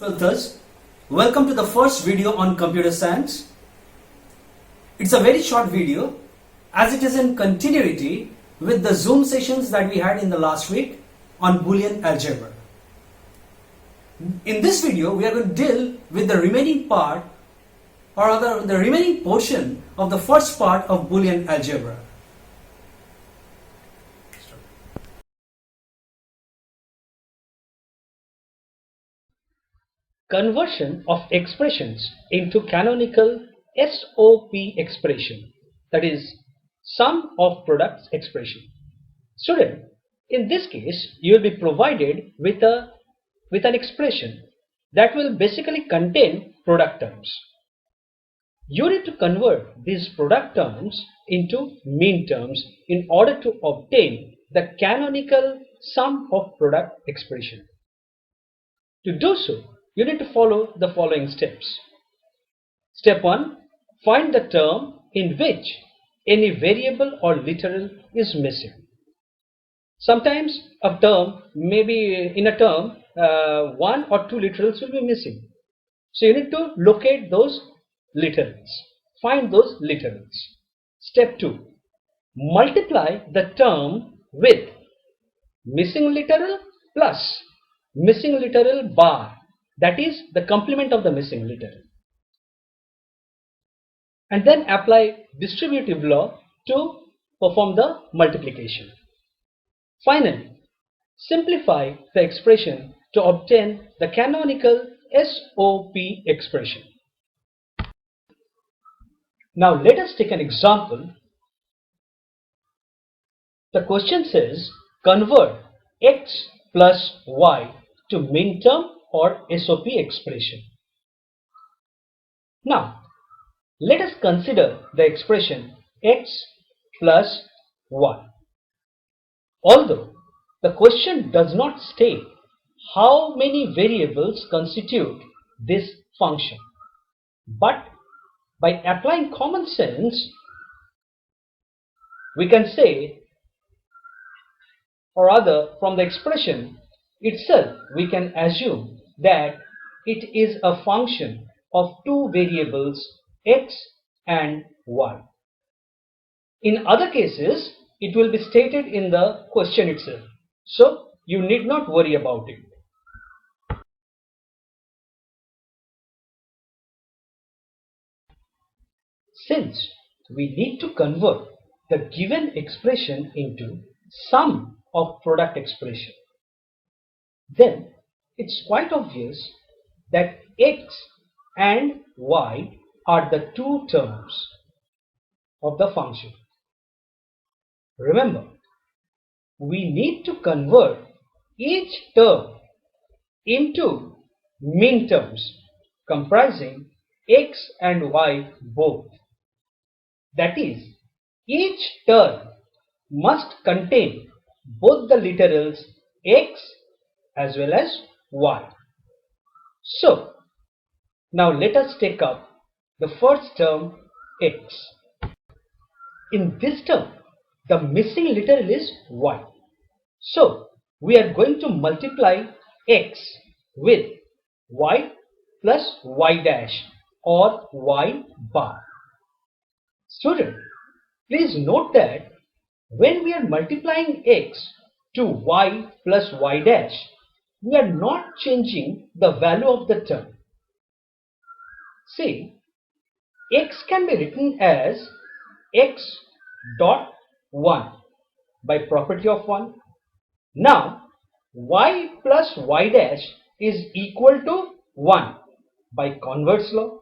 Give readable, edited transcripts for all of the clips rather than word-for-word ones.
Filters. Welcome to the first video on computer science. It's a very short video as it is in continuity with the Zoom sessions that we had in the last week on Boolean algebra. In this video, we are going to deal with the remaining part or rather the remaining portion of the first part of Boolean algebra. Conversion of expressions into canonical SOP expression, that is sum of products expression. Student, in this case you will be provided with an expression that will basically contain product terms. You need to convert these product terms into mean terms in order to obtain the canonical sum of product expression. To do so, you need to follow the following steps. Step 1. Find the term in which any variable or literal is missing. Sometimes a term, maybe in a term, one or two literals will be missing. So you need to locate those literals. Find those literals. Step 2. Multiply the term with missing literal plus missing literal bar. That is the complement of the missing literal. And then apply distributive law to perform the multiplication. Finally, simplify the expression to obtain the canonical SOP expression. Now let us take an example. The question says convert x plus y to min term or SOP expression. Now, let us consider the expression x plus y. Although the question does not state how many variables constitute this function, but by applying common sense, we can say, or rather from the expression itself, we can assume that it is a function of two variables x and y. In other cases, it will be stated in the question itself, so you need not worry about it. Since we need to convert the given expression into sum of product expression, then it's quite obvious that x and y are the two terms of the function. Remember, we need to convert each term into min terms comprising x and y both. That is, each term must contain both the literals x as well as y. So, now let us take up the first term x. In this term, the missing literal is y. So, we are going to multiply x with y plus y dash or y bar. Student, please note that when we are multiplying x to y plus y dash, we are not changing the value of the term. See, x can be written as x dot 1 by property of 1. Now, y plus y dash is equal to 1 by converse law.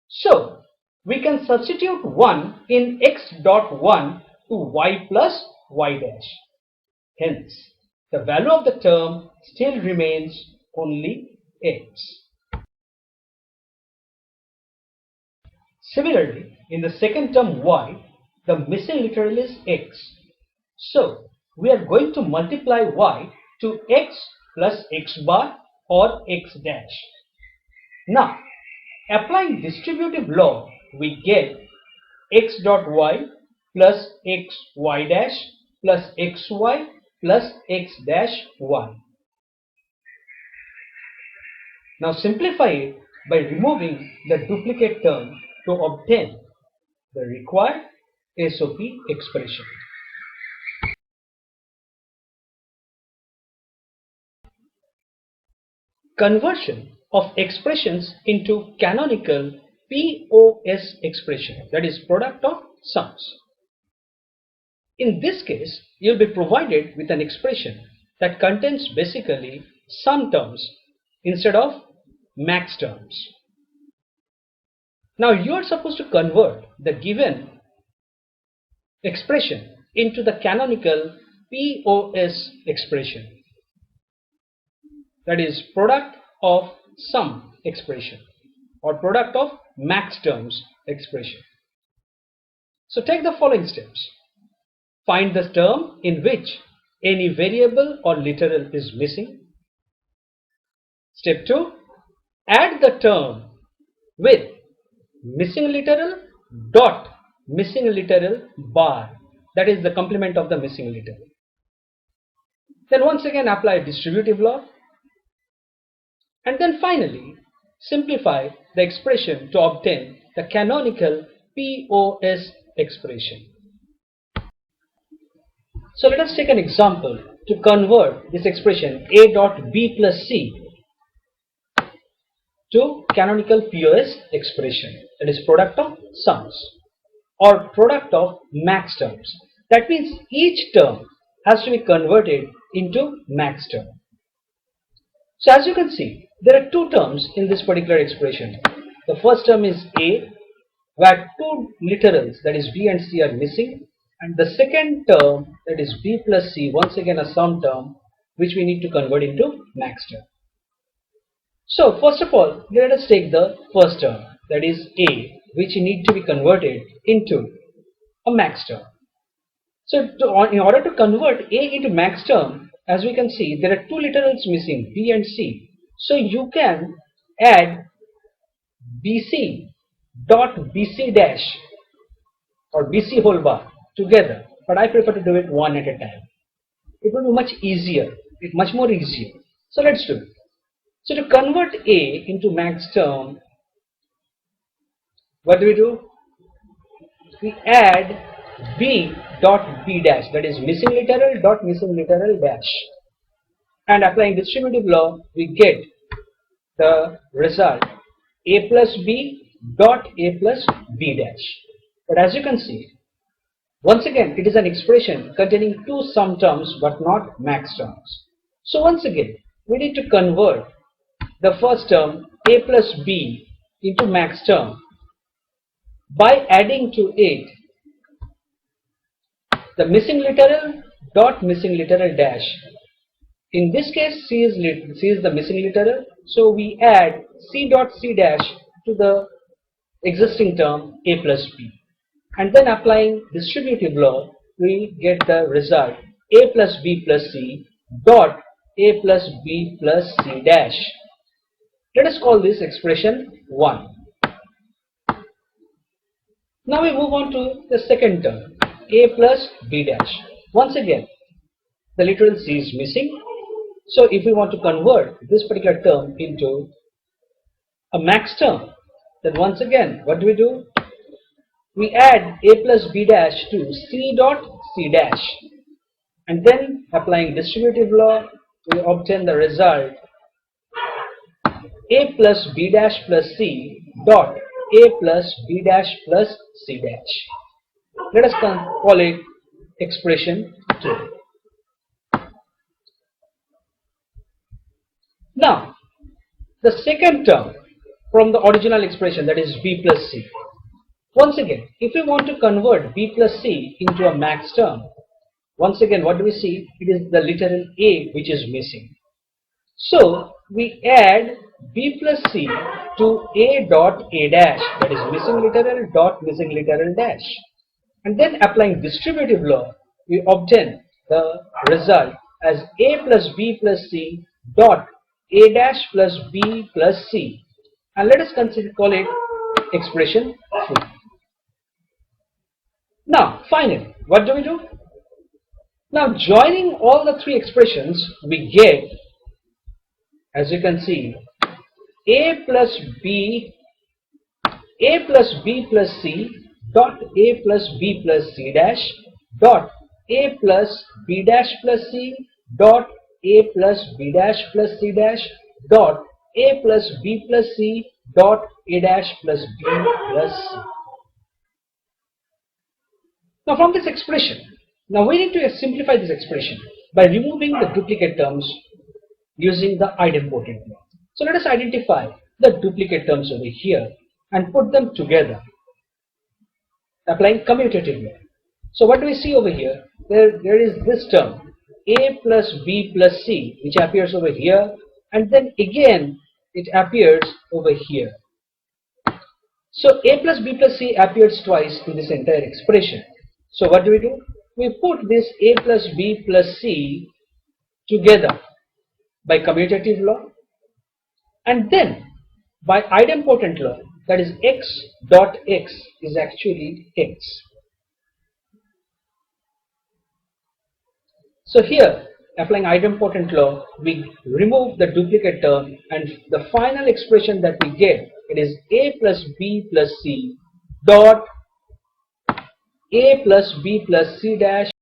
So, we can substitute 1 in x dot 1 to y plus y dash. Hence, the value of the term still remains only x. Similarly, in the second term y, the missing literal is x. So, we are going to multiply y to x plus x bar or x dash. Now, applying distributive law, we get x dot y plus x y dash plus xy plus x dash y. Now simplify it by removing the duplicate term to obtain the required SOP expression. Conversion of expressions into canonical POS expression, that is product of sums. In this case, you will be provided with an expression that contains basically sum terms instead of max terms. Now you are supposed to convert the given expression into the canonical POS expression, that is product of sum expression or product of max terms expression. So take the following steps. Find the term in which any variable or literal is missing. Step 2. Add the term with missing literal dot missing literal bar, that is the complement of the missing literal. Then once again apply distributive law, and then finally simplify the expression to obtain the canonical POS expression. So let us take an example to convert this expression A dot B plus C to canonical POS expression, that is product of sums or product of max terms. That means each term has to be converted into max term. So as you can see, there are two terms in this particular expression. The first term is A, where two literals, that is B and C, are missing, and the second term, that is B plus C, once again a sum term which we need to convert into max term. So first of all, let us take the first term, that is A, which need to be converted into a max term. So in order to convert A into max term, as we can see, there are two literals missing, B and C. So you can add BC dot BC dash or BC whole bar together, but I prefer to do it one at a time. It will be much easier, much more easier. So let's do it. So to convert A into max term, what do? We add B dot B dash, that is missing literal dot missing literal dash, and applying distributive law we get the result A plus B dot A plus B dash. But as you can see, once again it is an expression containing two sum terms but not max terms. So once again we need to convert the first term A plus B into max term by adding to it the missing literal dot missing literal dash. In this case C is the missing literal, so we add C dot C dash to the existing term A plus B, and then applying distributive law we get the result A plus B plus C dot A plus B plus C dash. Let us call this expression 1. Now we move on to the second term, A plus B dash. Once again, the literal C is missing. So if we want to convert this particular term into a max term, then once again, what do? We add A plus B dash to C dot C dash, and then applying distributive law, we obtain the result A plus B dash plus C dot A plus B dash plus C dash. Let us call it expression 2. Now, the second term from the original expression, that is B plus C. Once again, if we want to convert B plus C into a max term, once again what do we see? It is the literal A which is missing. So we add B plus C to A dot A dash, that is missing literal dot missing literal dash, and then applying distributive law we obtain the result as A plus B plus C dot A dash plus B plus C, and let us call it expression 3. Now finally, what do? Now joining all the three expressions we get, as you can see, a plus b plus c dot a plus b plus c dash dot a plus b dash plus c dot a plus b dash plus c dash dot a plus b plus c dot a dash plus b plus c. Now from this expression, now we need to simplify this expression by removing the duplicate terms using the idempotent law. So let us identify the duplicate terms over here and put them together, applying commutative law. So what do we see over here? There is this term a plus b plus c, which appears over here, and then again it appears over here. So a plus b plus c appears twice in this entire expression. So what do? We put this a plus b plus c together by commutative law, and then by idempotent law, that is x dot x is actually x. So here, applying idempotent law, we remove the duplicate term, and the final expression that we get, it is a plus b plus c dot a plus b plus c dash